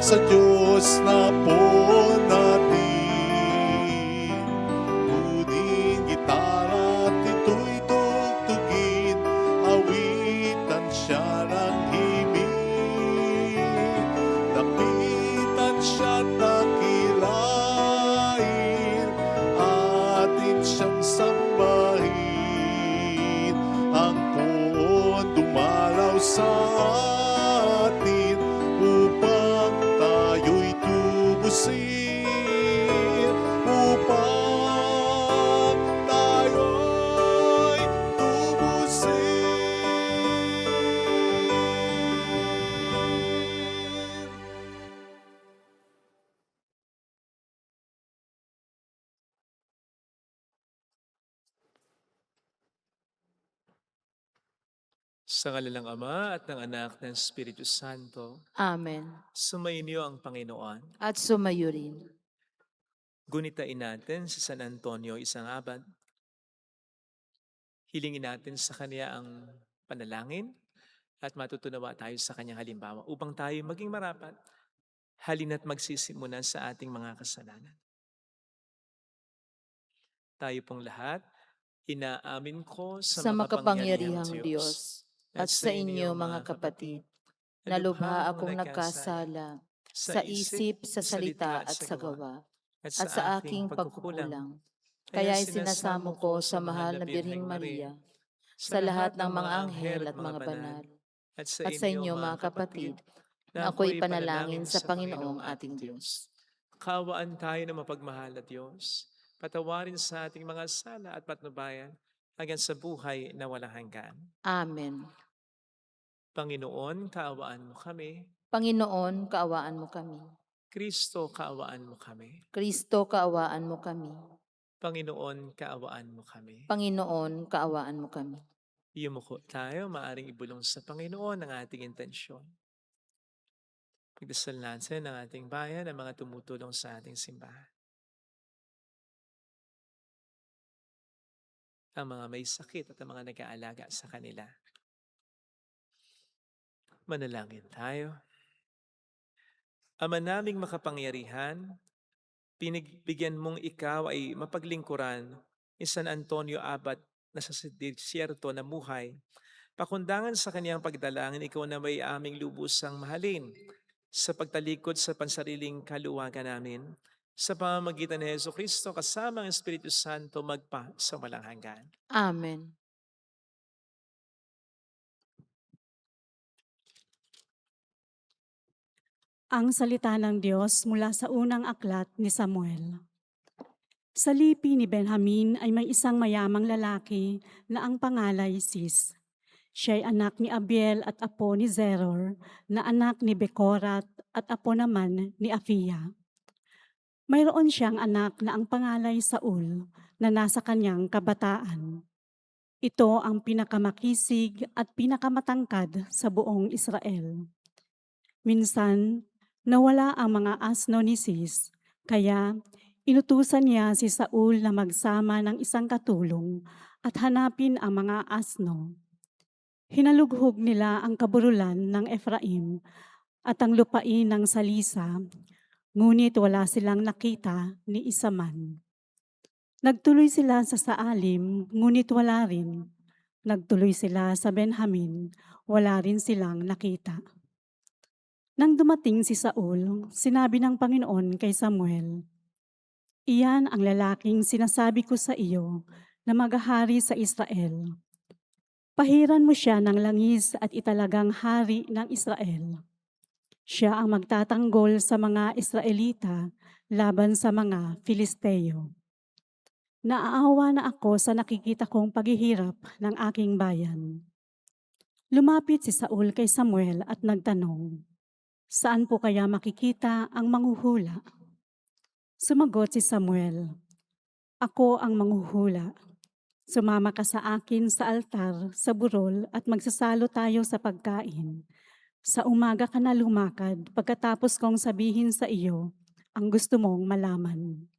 sa Diyos na po natin. Kunin gitara at ito'y tugtugin, awitan siya ng himig. Lapitan siya't dakilain, atin siyang sambahin. Ang poon dumalaw sa atin upang tayo'y tubusin, upang tayo'y tubusin. Sa ngala ng Ama at ng Anak ng Espiritu Santo, Amen. sumainyo ang Panginoon. At sumayo rin. Gunitain natin si San Antonio isang abad. Hilingin natin sa Kanya ang panalangin at matutunawa tayo sa Kanyang halimbawa upang tayo maging marapat. Halina't magsisimulan sa ating mga kasalanan. Tayo pong lahat, inaamin ko Sa makapangyarihang Diyos at sa inyo mga kapatid, na lubha akong nagkasala sa isip, sa salita at sa gawa, at sa aking pagkukulang. Kaya'y sinasamo ko sa mahal na Birheng Maria, sa lahat ng mga anghel at mga banal, at sa inyo mga kapatid, na ako'y panalangin sa Panginoong ating Diyos. Kaawaan tayo ng mapagmahal na Diyos. Patawarin sa ating mga sala at patnubayan hanggang sa buhay na walang hanggan. Amen. Panginoon, kaawaan mo kami. Panginoon, kaawaan mo kami. Kristo, kaawaan mo kami. Kristo, kaawaan mo kami. Panginoon, kaawaan mo kami. Panginoon, kaawaan mo kami. Yumuko tayo, maaring ibulong sa Panginoon ang ating intensyon. Pagdasal natin ang ating bayan, ang mga tumutulong sa ating simbahan. Ang mga may sakit at ang mga nag-aalaga sa kanila. Manalangin tayo. Ama naming makapangyarihan, pinagbigyan mong ikaw ay mapaglingkuran ni San Antonio Abad na sa disyerto na muhay. Pakundangan sa kaniyang pagdalangin, ikaw na may aming lubusang mahalin sa pagtalikod sa pansariling kaluwagan namin. Sa pamamagitan ni Jesucristo kasama ang Espiritu Santo magpa sa walang hanggan. Amen. Ang salita ng Diyos mula sa unang aklat ni Samuel. Sa lipi ni Benjamin ay may isang mayamang lalaki na ang pangalay Cis. Siya'y anak ni Abiel at apo ni Zeror, na anak ni Becorat at apo naman ni Afia. Mayroon siyang anak na ang pangalay Saul, na nasa kanyang kabataan. Ito ang pinakamakisig at pinakamatangkad sa buong Israel. Minsan, nawala ang mga asno ni Cis, kaya inutusan niya si Saul na magsama ng isang katulong at hanapin ang mga asno. Hinalughog nila ang kaburulan ng Efraim at ang lupain ng Salisa, ngunit wala silang nakita ni isa man. Nagtuloy sila sa Saalim, ngunit wala rin. Nagtuloy sila sa Benjamin, wala rin silang nakita. Nang dumating si Saul, sinabi ng Panginoon kay Samuel, "Iyan ang lalaking sinasabi ko sa iyo na maghahari sa Israel. Pahiran mo siya ng langis at italagang hari ng Israel. Siya ang magtatanggol sa mga Israelita laban sa mga Filisteo. Naaawa na ako sa nakikita kong paghihirap ng aking bayan." Lumapit si Saul kay Samuel at nagtanong, "Saan po kaya makikita ang manghuhula?" Sumagot si Samuel, "Ako ang manghuhula. Sumama ka sa akin sa altar, sa burol at magsasalo tayo sa pagkain. Sa umaga ka na lumakad pagkatapos kong sabihin sa iyo ang gusto mong malaman."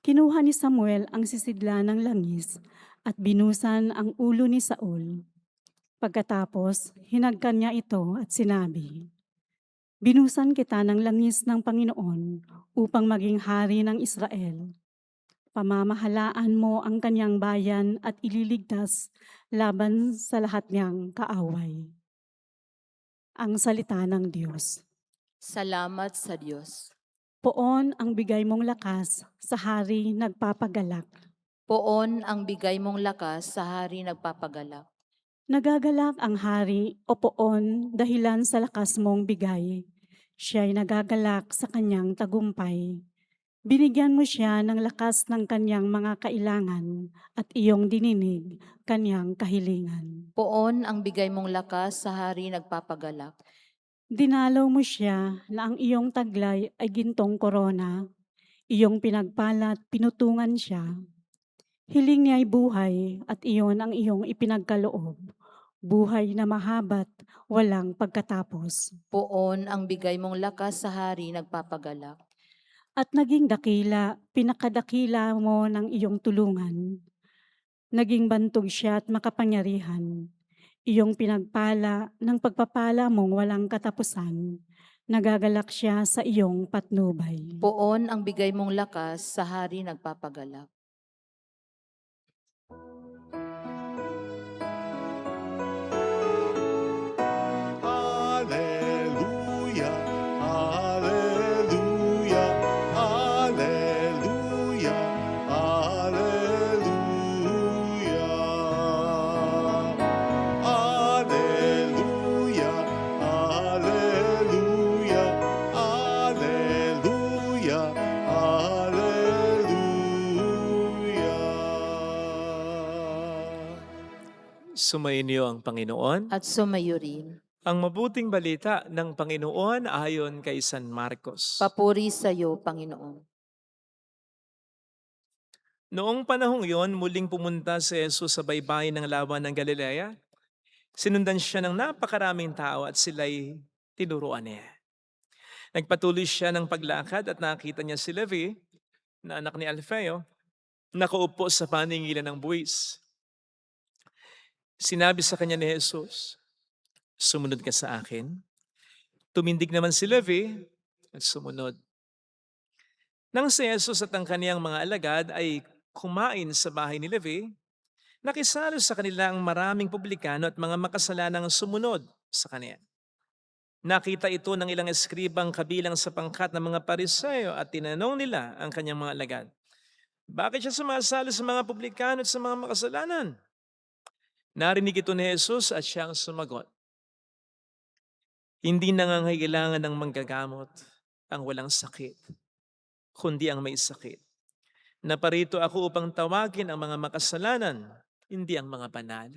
Kinuha ni Samuel ang sisidla ng langis at binusan ang ulo ni Saul. Pagkatapos, hinagkan niya ito at sinabi, Binusan kita ng langis ng Panginoon upang maging hari ng Israel. Pamamahalaan mo ang kanyang bayan at ililigtas laban sa lahat niyang kaaway. Ang salita ng Diyos. Salamat sa Diyos. Poon ang bigay mong lakas sa hari nagpapagalak. Poon ang bigay mong lakas sa hari nagpapagalak. Nagagalak ang hari o poon dahilan sa lakas mong bigay. Siya'y nagagalak sa kanyang tagumpay. Binigyan mo siya ng lakas ng kanyang mga kailangan at iyong dininig kanyang kahilingan. Poon ang bigay mong lakas sa hari nagpapagalak. Dinalaw mo siya na ang iyong taglay ay gintong korona. Iyong pinagpalat, pinutungan siya. Hiling niya ay buhay at iyon ang iyong ipinagkaloob. Buhay na mahabat, walang pagkatapos. Poon ang bigay mong lakas sa hari nagpapagalak. At naging dakila, pinakadakila mo ng iyong tulungan. Naging bantog siya at makapangyarihan. Iyong pinagpala ng pagpapala mong walang katapusan. Nagagalak siya sa iyong patnubay. Poon ang bigay mong lakas sa hari nagpapagalak. Hallelujah, hallelujah, hallelujah, hallelujah. Hallelujah, hallelujah, hallelujah, hallelujah. Sumainyo ang Panginoon. At sumayo rin. Ang mabuting balita ng Panginoon ayon kay San Marcos. Papuri sa iyo, Panginoon. Noong panahong yon, muling pumunta si Jesus sa baybayin ng lawa ng Galilea. Sinundan siya ng napakaraming tao at sila'y tinuruan niya. Nagpatuloy siya ng paglakad at nakita niya si Levi, na anak ni Alfeo, nakaupo sa paningilan ng buwis. Sinabi sa kanya ni Jesus, "Sumunod ka sa akin." Tumindig naman si Levi at sumunod. Nang si Jesus at ang kaniyang mga alagad ay kumain sa bahay ni Levi, nakisalo sa kanila ang maraming publikano at mga makasalanang sumunod sa kaniya. Nakita ito ng ilang eskribang kabilang sa pangkat ng mga Pariseo at tinanong nila ang kanyang mga alagad, "Bakit siya sumasalo sa mga publikano at sa mga makasalanan?" Narinig ito ni Jesus at siyang sumagot, "Hindi nangangailangan ng manggagamot ang walang sakit, kundi ang may sakit. Naparito ako upang tawagin ang mga makasalanan, hindi ang mga banal."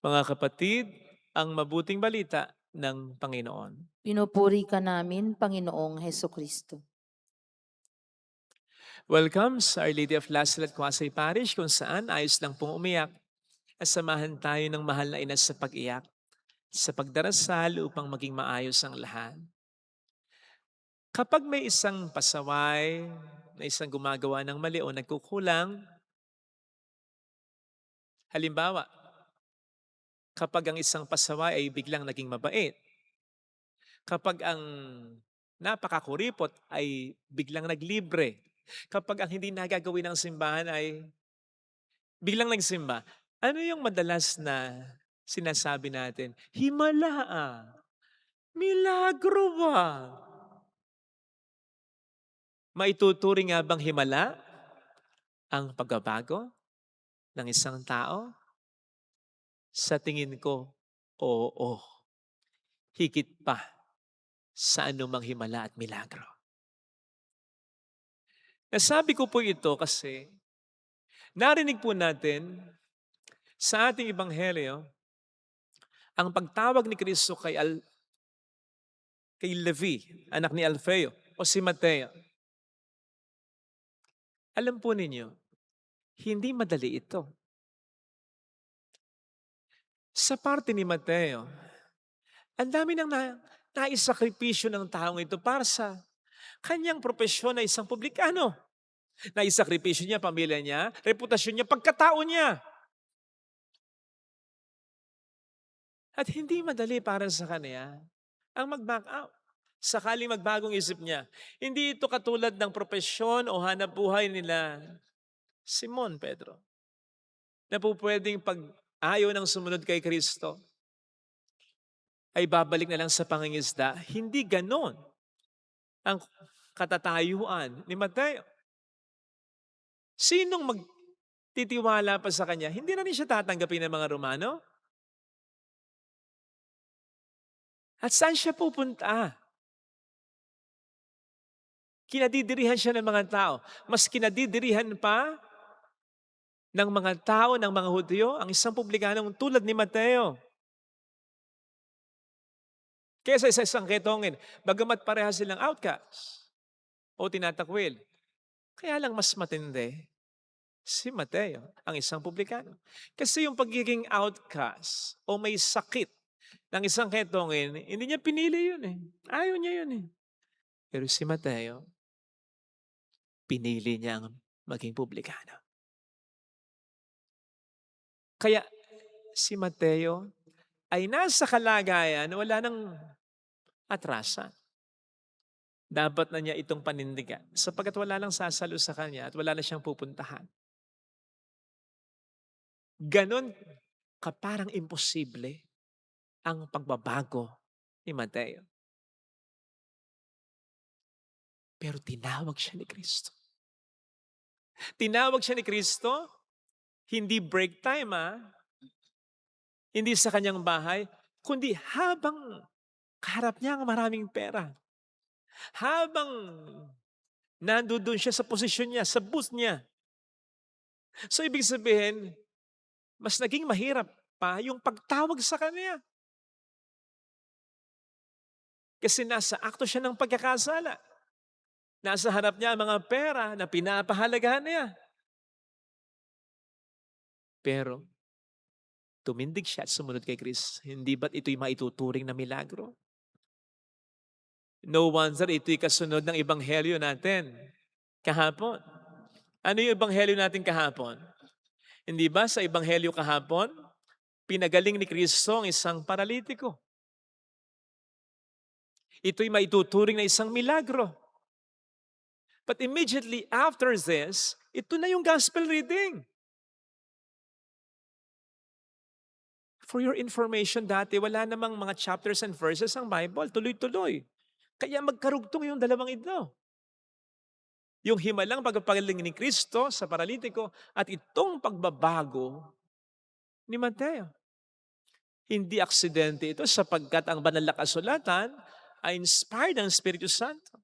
Mga kapatid, ang mabuting balita ng Panginoon. Pinupuri ka namin, Panginoong Hesukristo. Welcome sa Our Lady of Lassel at Quasay Parish, kung saan ayos lang pong umiyak. Samahan tayo ng mahal na ina sa pag-iyak, sa pagdarasal upang maging maayos ang lahat. Kapag may isang pasaway, na isang gumagawa ng mali o nagkukulang, halimbawa, kapag ang isang pasaway ay biglang naging mabait, kapag ang napakakuripot ay biglang naglibre, kapag ang hindi nagagawin ng simbahan ay biglang nagsimba, ano yung madalas na sinasabi natin? Himala ah! Milagro ba? Maituturing nga bang himala ang pagbabago ng isang tao? Sa tingin ko, oo. Higit pa sa anumang himala at milagro. Nasabi ko po ito kasi narinig po natin sa ating ebanghelyo ang pagtawag ni Kristo kay Levi, anak ni Alfeo, o si Mateo. Alam po ninyo, hindi madali ito. Sa parte ni Mateo, ang dami nang naisakripisyo ng taong ito para sa kanyang propesyon na isang publikano. Naisakripisyo niya pamilya niya, reputasyon niya, pagkatao niya. At hindi madali para sa kanya ang mag-back out. Sakaling magbagong isip niya. Hindi ito katulad ng propesyon o hanap buhay nila Simon Pedro, na po pwedeng pag ayaw ng sumunod kay Kristo, ay babalik na lang sa pangingisda. Hindi ganon ang katatayuan ni Mateo. Sinong magtitiwala pa sa kanya? Hindi na rin siya tatanggapin ng mga Romano? At saan siya pupunta? Kinadidirihan siya ng mga tao. Mas kinadidirihan pa ng mga tao, ng mga Hudyo, ang isang publikanong tulad ni Mateo. Kesa sa isang ketongin, bagamat pareha silang outcasts o tinatakwil, kaya lang mas matindi si Mateo, ang isang publikano. Kasi yung pagiging outcast o may sakit ng isang ketongin, hindi niya pinili yun eh. Ayaw niya yun eh. Pero si Mateo, pinili niyang maging publikano. Kaya si Mateo ay nasa kalagayan na wala nang atrasan. Dapat na niya itong panindigan sapagkat wala lang sasalo sa kanya at wala na siyang pupuntahan. Ganon ka parang imposible ang pagbabago ni Mateo. Pero tinawag siya ni Kristo. Tinawag siya ni Kristo, hindi break time hindi sa kanyang bahay, kundi habang kaharap niya ang maraming pera. Habang nandoon siya sa posisyon niya, sa booth niya. So ibig sabihin, mas naging mahirap pa yung pagtawag sa kanya. Kasi nasa akto siya ng pagkakasala. Nasa harap niya ang mga pera na pinapahalagahan niya. Pero, tumindig siya at sumunod kay Kristo. Hindi ba't ito'y maituturing na milagro? No wonder ito'y kasunod ng ebanghelyo natin kahapon. Ano yung ebanghelyo natin kahapon? Hindi ba sa ebanghelyo kahapon, pinagaling ni Kristo ang isang paralitiko. Ito'y maituturing na isang milagro. But immediately after this, ito na yung gospel reading. For your information, dati wala namang mga chapters and verses ang Bible. Tuloy-tuloy. Kaya magkarugtong yung dalawang ito. Yung himalang pagpapagaling ni Kristo sa paralitiko at itong pagbabago ni Mateo. Hindi aksidente ito sapagkat ang banal na kasulatan ay inspired ng Espiritu Santo.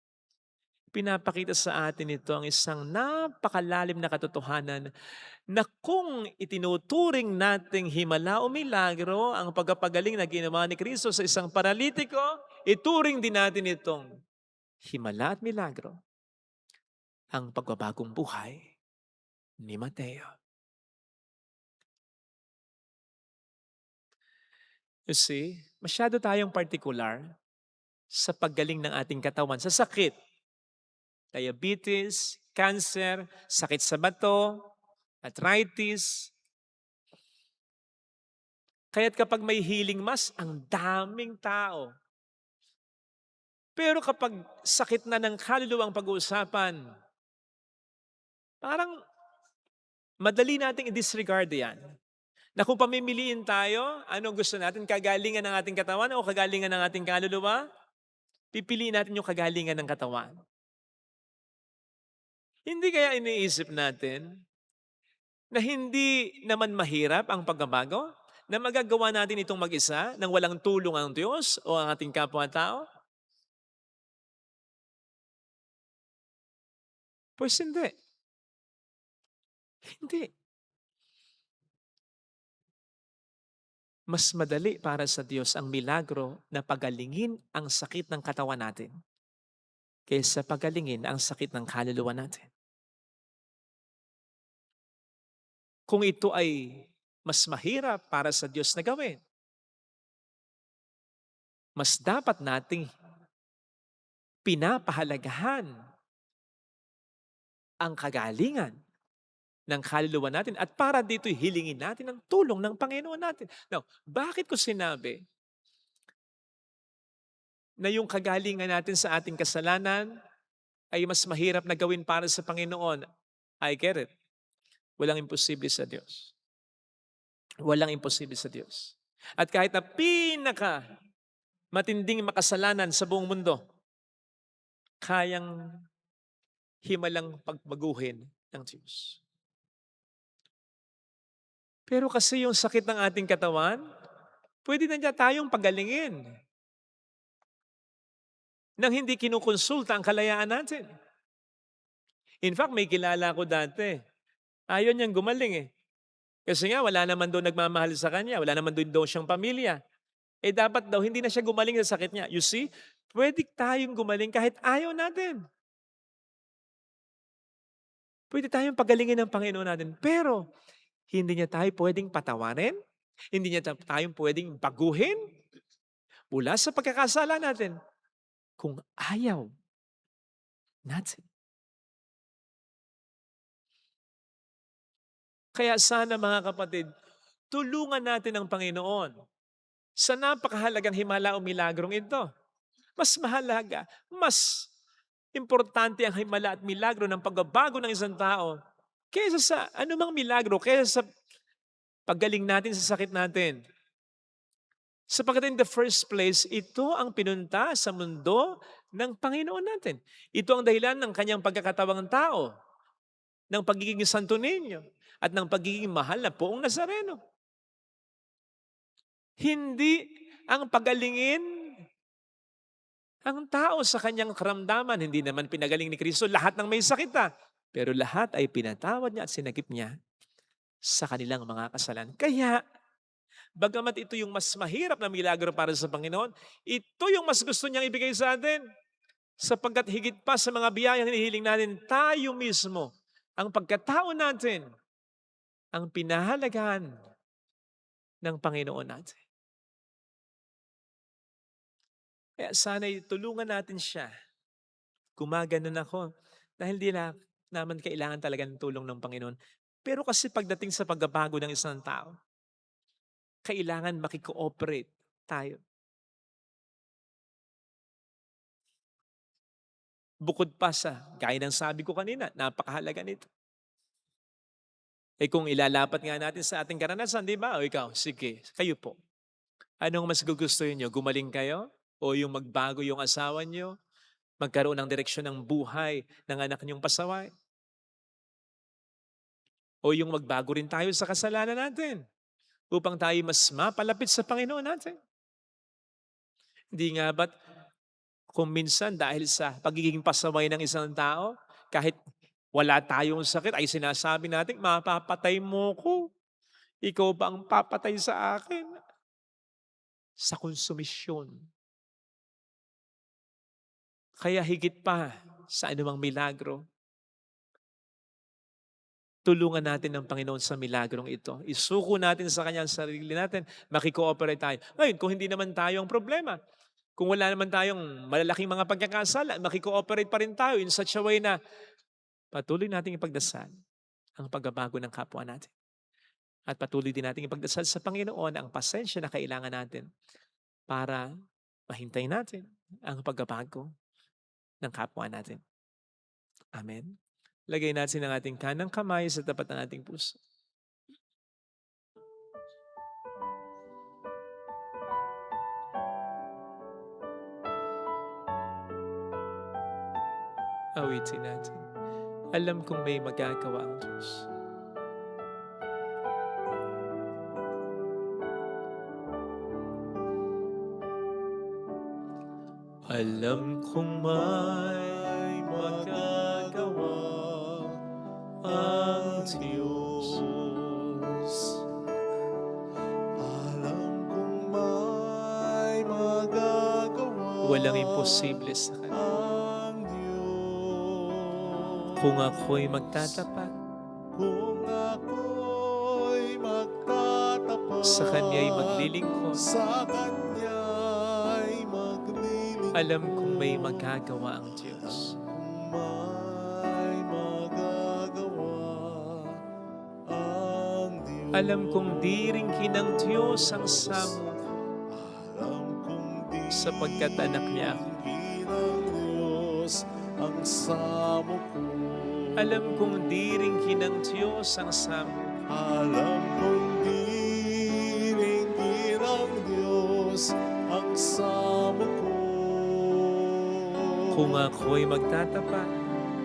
Pinapakita sa atin ito ang isang napakalalim na katotohanan na kung itinuturing nating himala o milagro ang pagpapagaling na ginawa ni Kristo sa isang paralitiko, ituring din natin itong himala at milagro ang pagbabagong buhay ni Mateo. You see, masyado tayong particular sa paggaling ng ating katawan sa sakit. Diabetes, cancer, sakit sa bato, arthritis. Kaya't kapag may healing mass, ang daming tao. Pero kapag sakit na ng kaluluwang pag-uusapan, parang madali nating i-disregard yan. Na kung pamimiliin tayo, anong gusto natin? Kagalingan ng ating katawan o kagalingan ng ating kaluluwa? Pipiliin natin yung kagalingan ng katawan. Hindi kaya iniisip natin na hindi naman mahirap ang pagbabago? Na magagawa natin itong mag-isa nang walang tulong ang Diyos o ang ating kapwa-tao? Pues hindi. Hindi. Mas madali para sa Diyos ang milagro na pagalingin ang sakit ng katawan natin kaysa pagalingin ang sakit ng kaluluwa natin. Kung ito ay mas mahirap para sa Diyos na gawin, mas dapat nating pinapahalagahan ang kagalingan ng kaluluwa natin at para dito hilingin natin ang tulong ng Panginoon natin. Now, bakit ko sinabi na yung kagalingan natin sa ating kasalanan ay mas mahirap na gawin para sa Panginoon? I get it. Walang imposible sa Diyos. Walang imposible sa Diyos. At kahit na pinaka matinding makasalanan sa buong mundo, kayang himalang pagbaguhin ng Diyos. Pero kasi yung sakit ng ating katawan, pwede na niya tayong pagalingin nang hindi kinukonsulta ang kalayaan natin. In fact, may kilala ko dati. Ayaw niyang gumaling eh. Kasi nga, wala naman doon nagmamahal sa kanya. Wala naman doon siyang pamilya. Eh dapat daw, hindi na siya gumaling sa sakit niya. You see, pwede tayong gumaling kahit ayaw natin. Pwede tayong pagalingin ng Panginoon natin. Pero, hindi niya tayo pwedeng patawarin. Hindi niya tayo pwedeng baguhin mula sa pagkakasala natin kung ayaw natin. Kaya sana mga kapatid, tulungan natin ang Panginoon sa napakahalagang himala o milagrong ito. Mas mahalaga, mas importante ang himala at milagro ng pagbabago ng isang tao kaysa sa anumang milagro, kaysa sa paggaling natin sa sakit natin. Sapagkat in the first place, ito ang pinunta sa mundo ng Panginoon natin. Ito ang dahilan ng kanyang pagkakatawang tao, ng pagiging Santo Niño, at ng pagiging mahal na Poong Nazareno. Hindi ang pagalingin ang tao sa kanyang karamdaman. Hindi naman pinagaling ni Kristo lahat ng may sakit. Pero lahat ay pinatawad niya at sinagip niya sa kanilang mga kasalanan. Kaya, bagamat ito yung mas mahirap na milagro para sa Panginoon, ito yung mas gusto niyang ibigay sa atin. Sapagkat higit pa sa mga biyayang hinihiling natin, tayo mismo, ang pagkatao natin, ang pinahalagahan ng Panginoon natin. Kaya sana'y tulungan natin siya. Gumaganon ako dahil di na naman kailangan talaga ng tulong ng Panginoon. Pero kasi pagdating sa pagbabago ng isang tao, kailangan makikooperate tayo. Bukod pa sa, gaya ng sabi ko kanina, napakahalaga nito. Eh kung ilalapat nga natin sa ating karanasan, di ba? O ikaw, sige, kayo po. Anong mas gugustuhin nyo? Gumaling kayo? O yung magbago yung asawa nyo? Magkaroon ng direksyon ng buhay ng anak nyong pasaway? O yung magbago rin tayo sa kasalanan natin upang tayo mas mapalapit sa Panginoon natin? Hindi nga ba't kung minsan dahil sa pagiging pasaway ng isang tao, kahit wala tayong sakit, ay sinasabi natin, mapapatay mo ko. Ikaw ba ang papatay sa akin? Sa konsumisyon. Kaya higit pa sa anumang milagro, tulungan natin ng Panginoon sa milagrong ito. Isuko natin sa Kanya ang sarili natin, makikooperate tayo. Ngayon, kung hindi naman tayo ang problema, kung wala naman tayong malalaking mga pagkakasala, makikooperate pa rin tayo in such a way na patuloy nating ipagdasal ang pagbabago ng kapwa natin. At patuloy din nating ipagdasal sa Panginoon ang pasensya na kailangan natin para mahintay natin ang pagbabago ng kapwa natin. Amen. Lagay natin ang ating kanang kamay sa tapat ng ating puso. Awitin natin. Alam kong may magagawa ang Diyos. Alam kong may magagawa ang Diyos. Alam kong may magagawa Walang imposible sa Kanya. ang Diyos. Kung ako'y magtatapat, Kung ako'y magtatapat sa Kanya'y maglilingkod, sa Kanya'y maglilingkod, alam kong may magagawa ang Diyos. may magagawa Alam kong diringhin ng Diyos ang samo Alam kong sapagkat anak niya ako. diringhin ng Diyos ang samo ko. Alam kong diringhin ng Diyos ang samo. Alam kong diringhin ng Diyos ang samo ko. Kung ako'y magtatapat,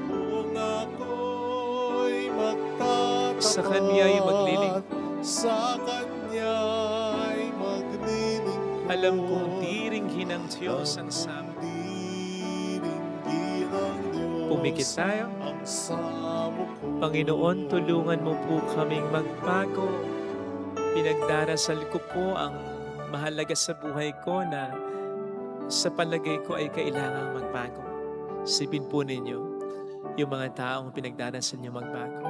Kung ako'y magtatapat, sa Kanya'y maglilingkod. sa Kanya'y maglilingkod. Alam kong diringhin ng Diyos ang samo. Diringhin ng Diyos Pumikit tayo. ang samo ko. Panginoon, tulungan mo po kaming magbago. Pinagdarasal ko po ang mahalaga sa buhay ko na sa palagay ko ay kailangang magbago. Sipin po ninyo yung mga taong pinagdarasal niyo magbago.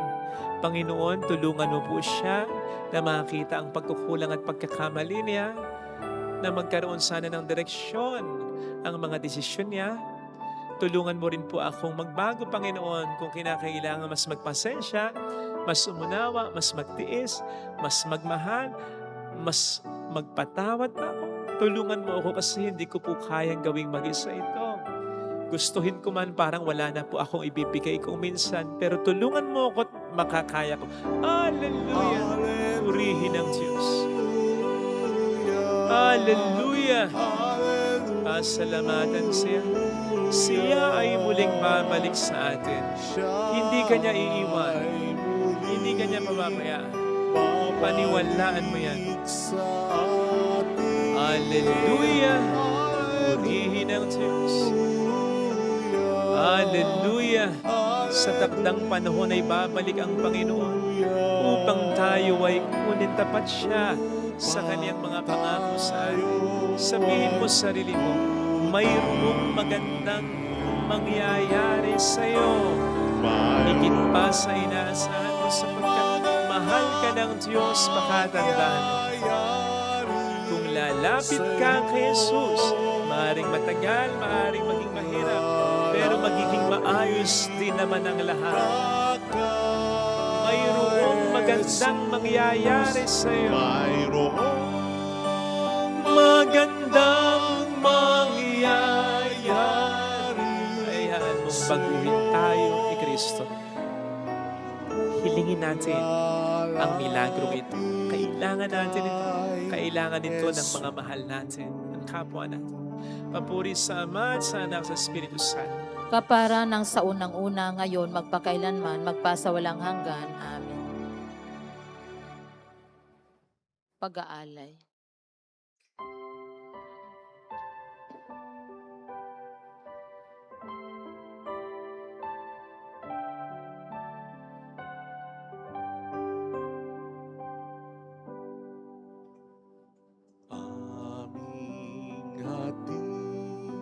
Panginoon, tulungan mo po siya na makita ang pagkukulang at pagkakamali niya, na magkaroon sana ng direksyon ang mga desisyon niya. Tulungan mo rin po akong magbago, Panginoon, kung kinakailangan mas magpasensya, mas umunawa, mas magtiis, mas magmahal, mas magpatawad pa ako. Tulungan mo ako kasi hindi ko po kayang gawing mag-isa ito. Gustuhin ko man parang wala na po akong ibibigay kung minsan, pero tulungan mo ako at makakaya ko. Hallelujah! Purihin ang Diyos. Hallelujah! Pasalamatan siya. Siya ay muling babalik sa atin. Hindi ka niya iiwan. Hindi ka niya pababayaan. Paniwalaan mo yan. Hallelujah! Purihin ang Diyos. Hallelujah! Sa takdang panahon ay babalik ang Panginoon upang tayo ay kunin tapat siya sa Kanyang mga pangako sa atin. Sabihin mo sa sarili mo, mayroong magandang mangyayari sa iyo. Higit pa sa inaasahan mo sapagkat mahal ka ng Diyos, makatandaan. Kung lalapit ka kay Jesus, maaaring matagal, maaaring maging mahirap, pero magiging maayos din naman ang lahat. Mayroong magandang mangyayari sa iyo. Magandang mangyayari. Hayaan mong baguhin tayo ni Kristo. Hilingin natin ang milagrong ito. Kailangan natin ito. Kailangan ito ng mga mahal natin, ng kapwa natin. Papuri sa Ama at sa Anak at sa Espiritu Santo. Kapara ng sa unang-una, ngayon, magpakailanman, magpasawalang hanggan. Amen. Pag-aalay. Aming hatid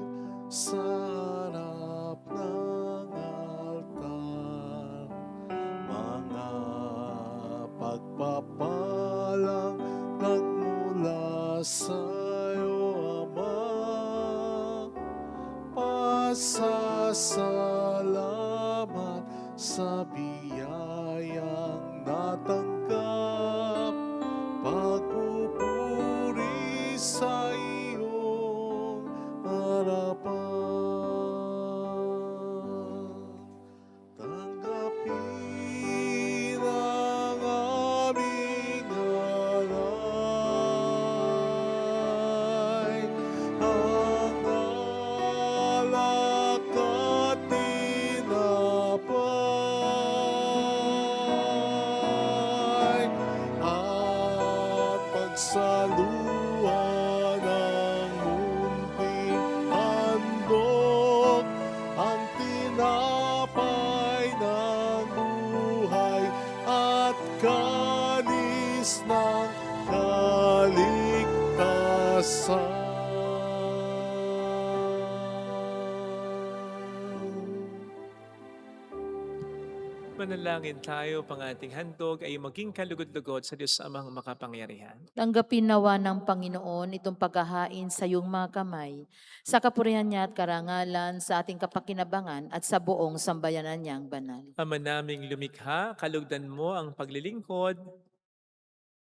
sa harap ng altar, mga pagpapalang nagmula sa'yo, Ama. Pasasalamat sa biyayang natanggap, pagpupuri sa iyong harapan. Tanggapin ang aming alay, ang alak at tinapay, at pagsaluhan ng munting handog, ang tinapay ng buhay at kalis ng kaligtasan. Manalangin tayo, pang ating handog ay maging kalugod-lugod sa Diyos Amang makapangyarihan. Tanggapin nawa ng Panginoon itong paghahain sa iyong mga kamay, sa kapurihan niya at karangalan, sa ating kapakinabangan at sa buong sambayanan niyang banal. Ama naming lumikha, kalugdan mo ang paglilingkod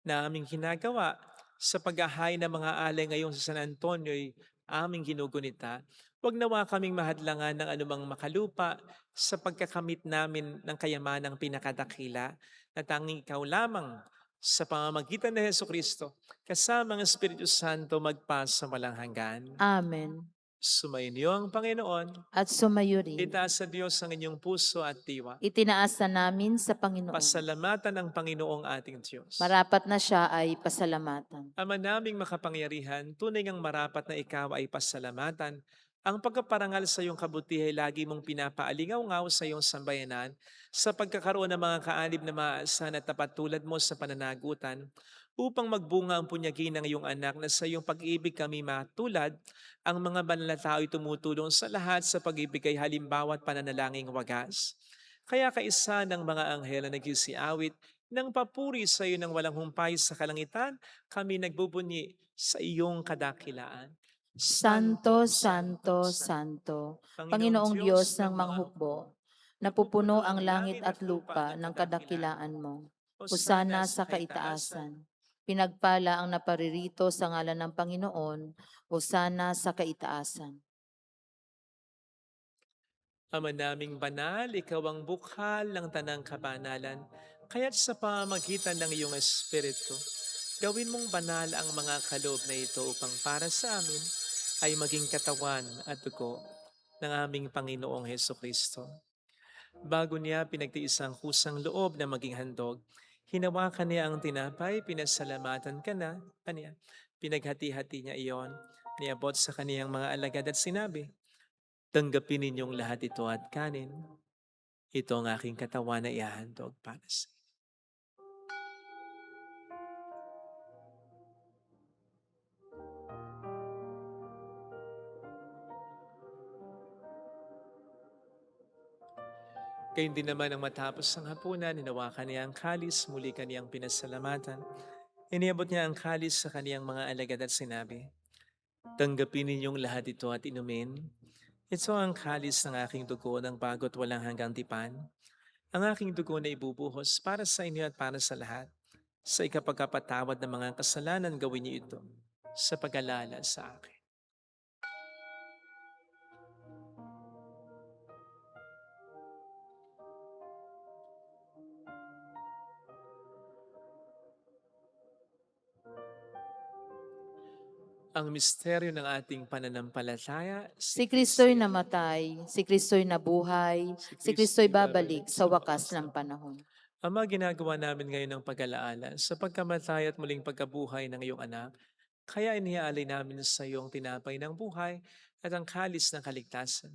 na aming ginagawa sa paghahain ng mga alay ngayon sa San Antonio ay aming ginugunita. Huwag nawa kaming mahadlangan ng anumang makalupa sa pagkakamit namin ng kayamanang pinakadakila na tanging ikaw lamang sa pamamagitan ni Jesucristo kasama ang Espiritu Santo magpasa walang hanggan. Amen. Sumainyo ang Panginoon. At sumayo rin. Itaas sa Diyos ang inyong puso at diwa. Itinaas na namin sa Panginoon. Pasalamatan ang Panginoong ating Diyos. Marapat na siya ay pasalamatan. Ama naming makapangyarihan, tunay ngang marapat na ikaw ay pasalamatan. Ang pagkaparangal sa iyong kabutihan ay lagi mong pinapaalingaw-ngaw sa iyong sambayanan sa pagkakaroon ng mga kaanib na maasahan at tapat tulad mo sa pananagutan upang magbunga ang punyagi ng iyong anak na sa iyong pag-ibig kami matulad. Ang mga banal na tao ay tumutulong sa lahat sa pag-ibig ay halimbawa at pananalangin wagas. Kaya kaisa ng mga anghel na nagsisiawit ng papuri sa iyo ng walang humpay sa kalangitan, kami nagbubunyi sa iyong kadakilaan. Santo, Santo, Santo, Panginoong Diyos ng manghukbo, napupuno ang langit at lupa ng kadakilaan mo. Hosana sa kaitaasan. Pinagpala ang naparirito sa ngalan ng Panginoon. Hosana sa kaitaasan. Ama naming banal, ikaw ang bukhal ng tanang kabanalan, kaya't sa pamamagitan ng iyong Espiritu, gawin mong banal ang mga kaloob na ito upang para sa amin ay maging katawan at dugo ng aming Panginoong Hesukristo. Bago niya pinagtiis ang kusang loob na maging handog, hinawakan niya ang tinapay, pinasalamatan kaniya, pinaghati-hati niya iyon, niabot sa kaniyang mga alagad at sinabi, tanggapin ninyong lahat ito at kanin. Ito ang aking katawan na ihahandog para sa inyo. Gayun din naman ang matapos ang hapunan, hinawakan niya ang kalis, muli kaniyang pinasalamatan. Iniabot niya ang kalis sa kaniyang mga alagad at sinabi, tanggapin ninyong lahat ito at inumin. Ito ang kalis ng aking dugo ng bago't walang hanggang tipan. Ang aking dugo na ibubuhos para sa inyo at para sa lahat. Sa ikapagkapatawad ng mga kasalanan, gawin niyo ito sa pag-alala sa akin. Ang misteryo ng ating pananampalataya, Si Kristo'y namatay, si Kristo'y nabuhay, si Kristo'y babalik sa wakas ng panahon. Ama, ginagawa namin ngayon ng pag-alaala sa pagkamatay at muling pagkabuhay ng iyong anak, kaya iniaalay namin sa iyong tinapay ng buhay at ang kalis ng kaligtasan.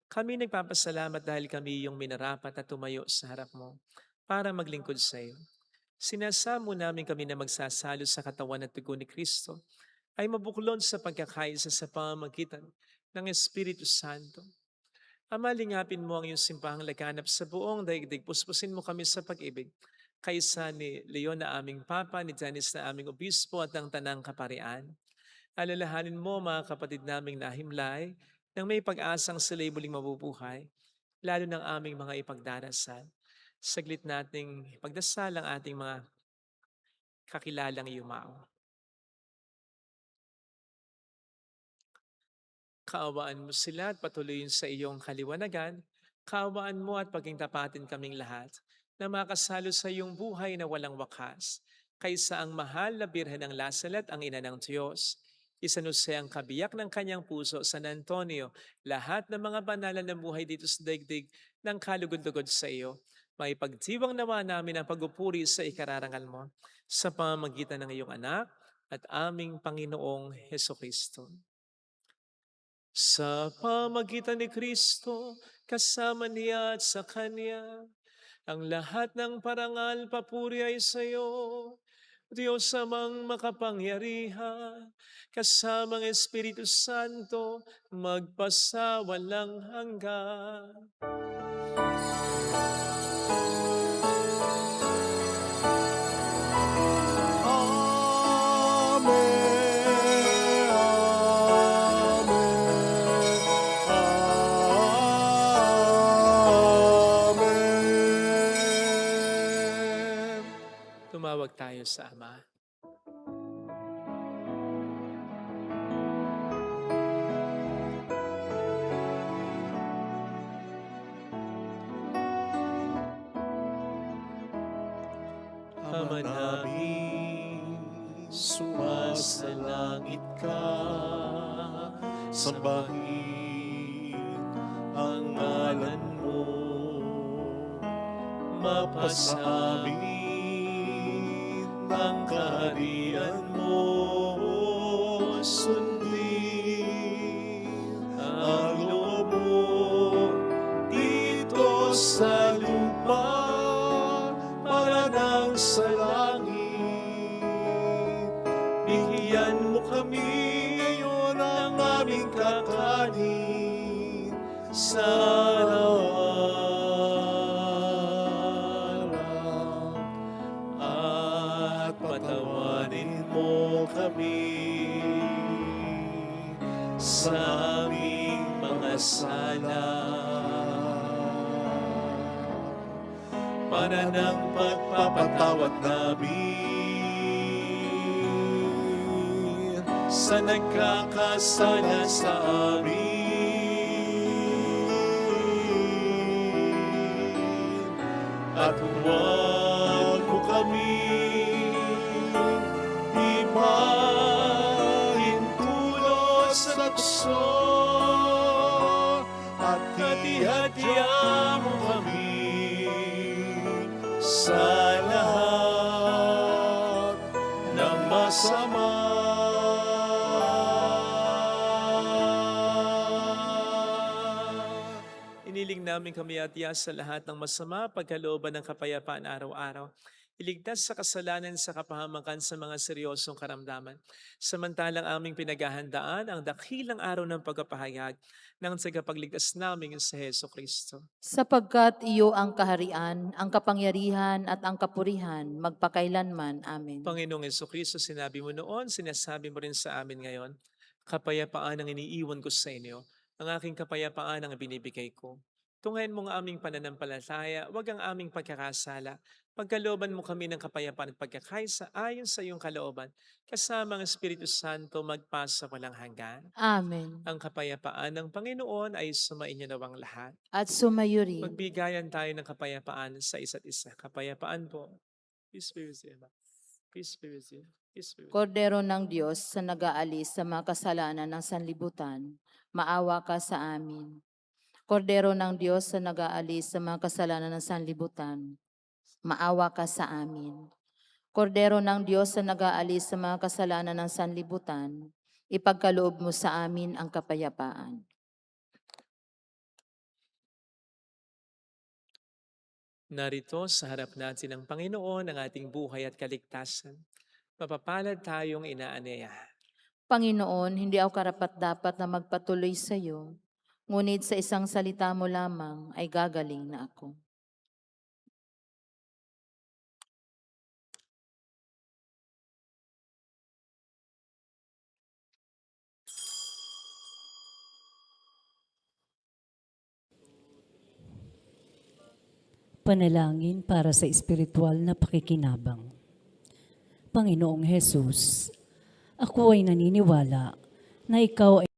Kami nagpapasalamat dahil kami iyong minarapat at tumayo sa harap mo para maglingkod sa iyo. Sinasamo namin kami na magsasalo sa katawan at dugo ni Kristo ay mabuklod sa pagkakaisa sa pamamagitan ng Espiritu Santo. Ama, lingapin mo ang iyong simpahang laganap sa buong daigdig. Puspusin mo kami sa pag-ibig. Kaisa ni Leon na aming Papa, ni Janice na aming Obispo at ng Tanang Kaparian. Alalahanin mo mga kapatid naming nahimlay nang may pag-asang sila'y muling mabubuhay, lalo ng aming mga ipagdarasal. Saglit nating pagdasal ang ating mga kakilalang yumao. Kaawaan mo sila at patuloyin sa iyong kaliwanagan. Kaawaan mo at pagingtapatin kaming lahat na makasalo sa iyong buhay na walang wakas. Kaysa ang mahal na Birhen ng Lasalet, ang ina ng Diyos, isanuse ang kabiyak ng kanyang puso, San Antonio, lahat ng mga banalan ng buhay dito sa daigdig ng kalugod-lugod sa iyo. May pagdiwang nawa namin ang pagupuri sa ikararangal mo sa pamamagitan ng iyong anak at aming Panginoong Hesukristo. Sa pamagitan ni Kristo, kasama niya at sa Kanya, ang lahat ng parangal papuri ay sa iyo, Diyos amang makapangyarihan, kasamang Espiritu Santo, magpasawalang hanggan. Tumawag tayo sa Ama. Ama namin, sumasalangit ka, sambahin ang ngalan mo, mapasamin ang kaharian mo, sundin ang loob mo dito sa lupa para nang sa langit. Bigyan mo kami ngayon ang aming kakanin sa araw-araw, at patawarin mo kami sa aming mga sala, para ng pagpapatawad namin sa nagkakasala sa amin. At huwag mo kami ipahintulot sa tukso, at hati-hatihan mo kami sa lahat ng masama. iniling namin kami at sa lahat ng masama, pagkalooban ng kapayapaan araw-araw. Iligtas sa kasalanan sa kapahamakan sa mga seryosong karamdaman. Samantalang aming pinaghahandaan ang dakilang araw ng pagpapahayag ng tagapagligtas namin sa Heso Kristo. Sapagkat iyo ang kaharian, ang kapangyarihan at ang kapurihan, magpakailanman. Amen. Panginoong Heso Kristo, sinabi mo noon, sinasabi mo rin sa amin ngayon, kapayapaan ang iniiwan ko sa inyo, ang aking kapayapaan ang binibigay ko. Tunghayan mo ang aming pananampalataya, wag ang aming pagkakasala. Pagkalooban mo kami ng kapayapaan at pagkakaisa ayon sa iyong kalooban, kasama ang Espiritu Santo magpasa walang hanggan. Amen. Ang kapayapaan ng Panginoon ay sumainyo nawang lahat. At sumayo rin. Magbigayan tayo ng kapayapaan sa isa't isa. Kapayapaan po. Peace be with you. Peace be with you. Peace be with you. Kordero ng Diyos sa nag-aalis sa mga kasalanan ng sanlibutan, maawa ka sa amin. Kordero ng Diyos sa nag-aalis sa mga kasalanan ng sanlibutan, maawa ka sa amin. Kordero ng Diyos sa nag-aalis sa mga kasalanan ng sanlibutan, ipagkaloob mo sa amin ang kapayapaan. Narito sa harap natin ng Panginoon ang ating buhay at kaligtasan. Mapapalad tayong inaanyayahan. Panginoon, hindi ako karapat-dapat na magpatuloy sa iyo, ngunit sa isang salita mo lamang ay gagaling na ako. Panalangin para sa espiritual na pakikinabang. Panginoong Hesus, ako ay naniniwala na ikaw ay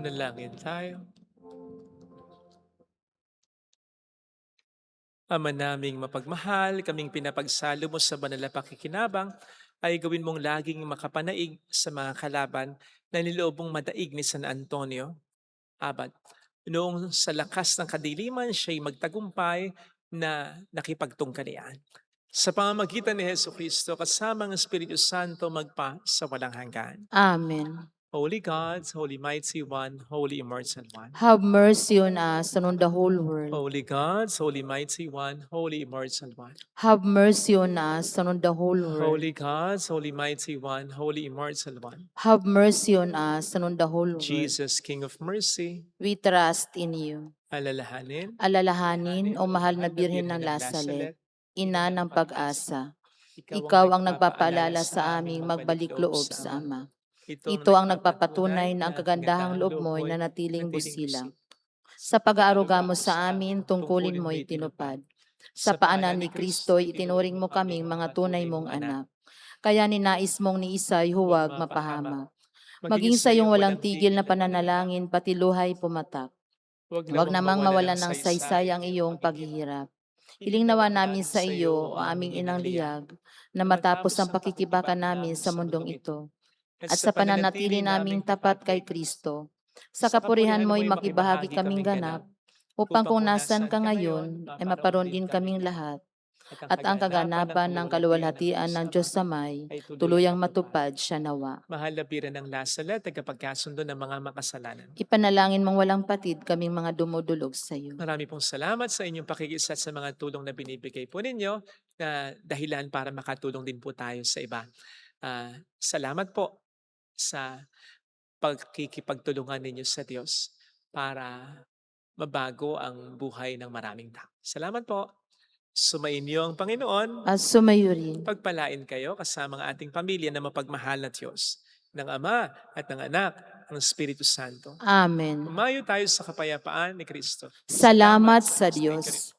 Manalangin tayo. Ama naming mapagmahal, kaming pinapagsalo mo sa banal na pakikinabang, ay gawin mong laging makapanaig sa mga kalaban na niloob mong madaig ni San Antonio. Abad, noong sa lakas ng kadiliman siya'y magtagumpay na nakipagtungkalian. Sa pamamagitan ni Jesucristo, kasama ng Espiritu Santo magpa sa walang hanggan. Amen. Holy God, Holy Mighty One, Holy Immortal One. Have mercy on us and on the whole world. Holy God, Holy Mighty One, Holy Immortal One. Have mercy on us and on the whole world. Holy God, Holy Mighty One, Holy Immortal One. Have mercy on us and on the whole world. Jesus, King of Mercy, We trust in you. alalahanin, Alalahanin, o mahal na Birhen ng Lasalet, ina ng pag-asa. Ikaw ang nagpapaalala sa aming magbalik loob sa Ama. Ito ang nagpapatunay na ang kagandahang loob mo'y nanatiling busilang. Sa pag-aaruga mo sa amin, tungkulin mo'y tinupad. Sa paanan ni Kristo'y itinuring mo kaming mga tunay mong anak. Kaya ninais mong ni Isay huwag mapahamak. Maging sa iyong walang tigil na pananalangin, pati luhay pumatak. Huwag namang mawalan ng saysay ang iyong paghihirap. Hiling nawa namin sa iyo, o aming inang liyag, na matapos ang pakikibaka namin sa mundong ito, at sa pananatili naming tapat kay Kristo, sa kapurihan mo'y makibahagi kaming ganap, upang kung nasan ka ngayon, ay maparoon din kaming lahat, at ang kaganapan ng kaluwalhatian ng Diyos sa may, tuluyang matupad siya nawa. mahal na Birhen ng Lasalet, tagapagkasundo ng mga makasalanan. Ipanalangin mong walang patid kaming mga dumudulog sa iyo. Marami pong salamat sa inyong pakikisat sa mga tulong na binibigay po ninyo na dahilan para makatulong din po tayo sa iba. Salamat po sa pagkikipagtulungan ninyo sa Diyos para mabago ang buhay ng maraming tao. Salamat po. Sumainyo ang Panginoon. At sumayo rin. Pagpalain kayo kasama ang ating pamilya na mapagmahal na Diyos, ng Ama at ng Anak, ng Espiritu Santo. Amen. Umayo tayo sa kapayapaan ni Kristo. Salamat sa Diyos.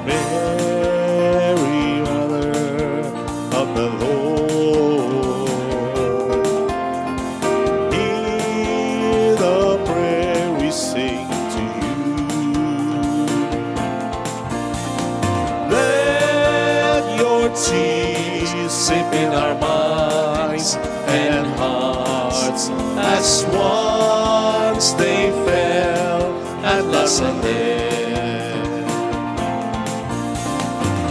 Mary, Mother of the Lord, hear the prayer we sing to you. Let your tears sip in our minds and hearts as once they fell at Lasalle.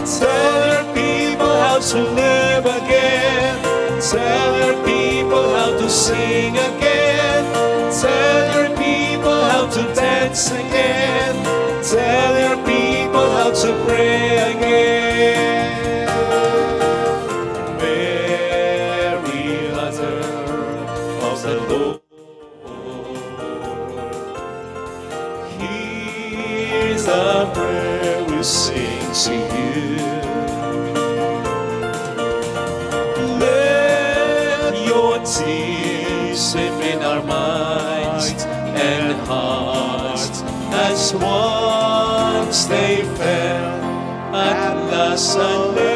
Tell your people how to live again. Tell your people how to sing again. Tell your people how to dance again. Tell your people how to pray again. Mary, Mother of the Lord, here's the prayer we sing to you. Let your tears sip in our minds and hearts as once they fell at Lasalle.